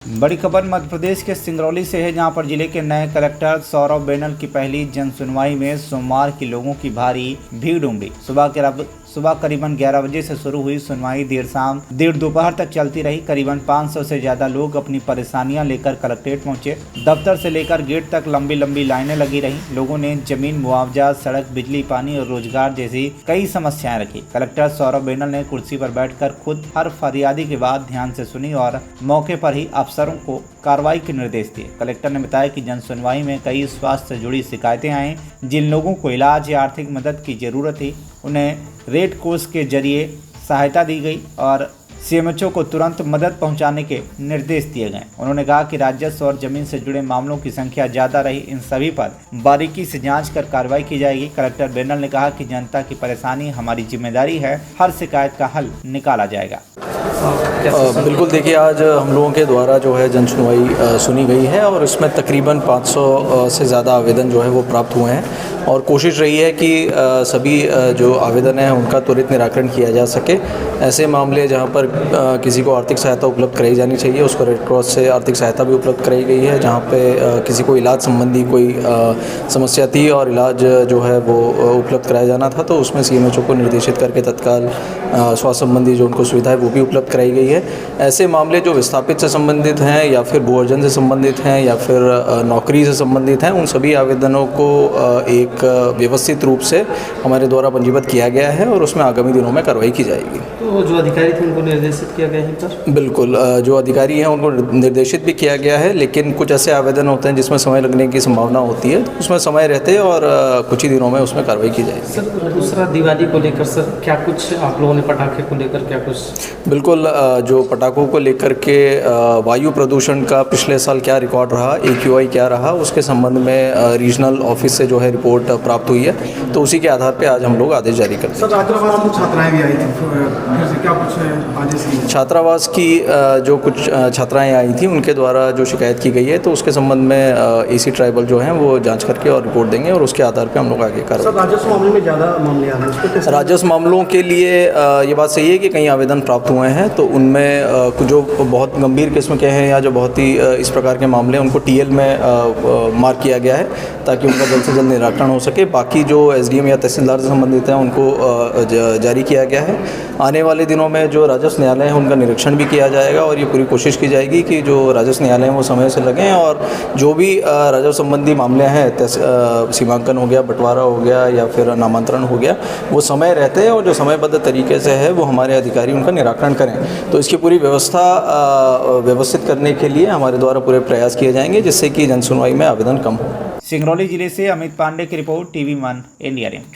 बड़ी खबर मध्य प्रदेश के सिंगरौली से है, जहां पर जिले के नए कलेक्टर सौरभ बेनल की पहली जन सुनवाई में सोमवार की लोगों की भारी भीड़ उमड़ी। सुबह करीबन 11 बजे से शुरू हुई सुनवाई देर शाम डेढ़ दोपहर तक चलती रही। करीबन 500 से ज्यादा लोग अपनी परेशानियां लेकर कलेक्ट्रेट पहुंचे। दफ्तर से लेकर गेट तक लंबी लंबी लाइनें लगी रही। लोगों ने जमीन, मुआवजा, सड़क, बिजली, पानी और रोजगार जैसी कई समस्याएं रखी। कलेक्टर सौरभ बेनल ने कुर्सी पर बैठकर खुद हर फरियादी की बात ध्यान से सुनी और मौके पर ही अफसरों को कार्रवाई के निर्देश दिए। कलेक्टर ने बताया कि जन सुनवाई में कई स्वास्थ्य से जुड़ी शिकायतें आई। जिन लोगों को इलाज या आर्थिक मदद की जरूरत थी उन्हें रेड क्रॉस के जरिए सहायता दी गई और सीएमएचओ को तुरंत मदद पहुंचाने के निर्देश दिए गए। उन्होंने कहा कि राजस्व और जमीन से जुड़े मामलों की संख्या ज्यादा रही, इन सभी पर बारीकी से जांच कर कार्रवाई की जाएगी। कलेक्टर बेनल ने कहा कि जनता की परेशानी हमारी जिम्मेदारी है, हर शिकायत का हल निकाला जाएगा। बिल्कुल, देखिए आज हम लोगों के द्वारा जो है जन सुनवाई सुनी गई है और इसमें तकरीबन 500 से ज़्यादा आवेदन जो है वो प्राप्त हुए हैं और कोशिश रही है कि सभी जो आवेदन हैं उनका त्वरित निराकरण किया जा सके। ऐसे मामले जहां पर किसी को आर्थिक सहायता उपलब्ध कराई जानी चाहिए, उसको रेड क्रॉस से आर्थिक सहायता भी उपलब्ध कराई गई है। जहां पे किसी को इलाज संबंधी कोई समस्या थी और इलाज जो है वो उपलब्ध कराया जाना था, तो उसमें सीएमएचओ को निर्देशित करके तत्काल स्वास्थ्य संबंधी जो उनको सुविधा है वो भी उपलब्ध कराई गई है। ऐसे मामले जो विस्थापित से संबंधित हैं या फिर भू अर्जन से संबंधित हैं या फिर नौकरी से संबंधित हैं, उन सभी आवेदनों को एक व्यवस्थित रूप से हमारे द्वारा पंजीबद्ध किया गया है और उसमें आगामी दिनों में कार्रवाई की जाएगी। तो जो अधिकारी थे उनको निर्देशित किया गया है सर? बिल्कुल, जो अधिकारी हैं उनको निर्देशित भी किया गया है, लेकिन कुछ ऐसे आवेदन होते हैं जिसमें समय लगने की संभावना होती है, तो उसमें समय रहते और कुछ ही दिनों में उसमें कार्रवाई की जाएगी। सर, दूसरा दिवाली को लेकर सर क्या कुछ आप लोगों ने पटाखे को लेकर क्या कुछ? बिल्कुल, जो पटाखों को लेकर के वायु प्रदूषण का पिछले साल क्या रिकॉर्ड रहा, AQI क्या रहा, उसके संबंध में रीजनल ऑफिस से जो है रिपोर्ट प्राप्त हुई है, तो उसी के आधार पर आज हम लोग आदेश जारी करते हैं। सर, छात्रावास छात्राएं भी आई थी, फिर से क्या कुछ आदेश? छात्रावास की जो कुछ छात्राएं आई थी उनके द्वारा जो शिकायत की गई है, तो उसके संबंध में AC ट्राइबल जो हैं वो जांच करके और रिपोर्ट देंगे और उसके आधार पे हम लोग आगे कार्रवाई। सर, राजस्व मामले में ज़्यादा मामले आ रहे हैं? राजस्व मामलों के लिए ये बात सही है कि कई आवेदन प्राप्त हुए हैं, तो उनमें जो बहुत गंभीर किस्म के हैं या जो बहुत ही इस प्रकार के मामले हैं उनको TL में मार्क किया गया है ताकि उनका जल्द से जल्द निराकरण हो सके। बाकी जो SDM या तहसीलदार से संबंधित हैं उनको जारी किया गया है। आने वाले दिनों में जो राजस्व न्यायालय है उनका निरीक्षण भी किया जाएगा और ये पूरी कोशिश की जाएगी कि जो राजस्व न्यायालय हैं वो समय से लगें और जो भी राजस्व संबंधी मामले हैं, सीमांकन हो गया, बंटवारा हो गया या फिर नामांतरण हो गया, वो समय रहते हैं और जो समयबद्ध तरीके से है वो हमारे अधिकारी उनका निराकरण करें। तो इसकी पूरी व्यवस्था व्यवस्थित करने के लिए हमारे द्वारा पूरे प्रयास किए जाएंगे जिससे कि जनसुनवाई में आवेदन कम हो। सिंगरौली जिले से अमित पांडे की रिपोर्ट, TV1 इंडिया।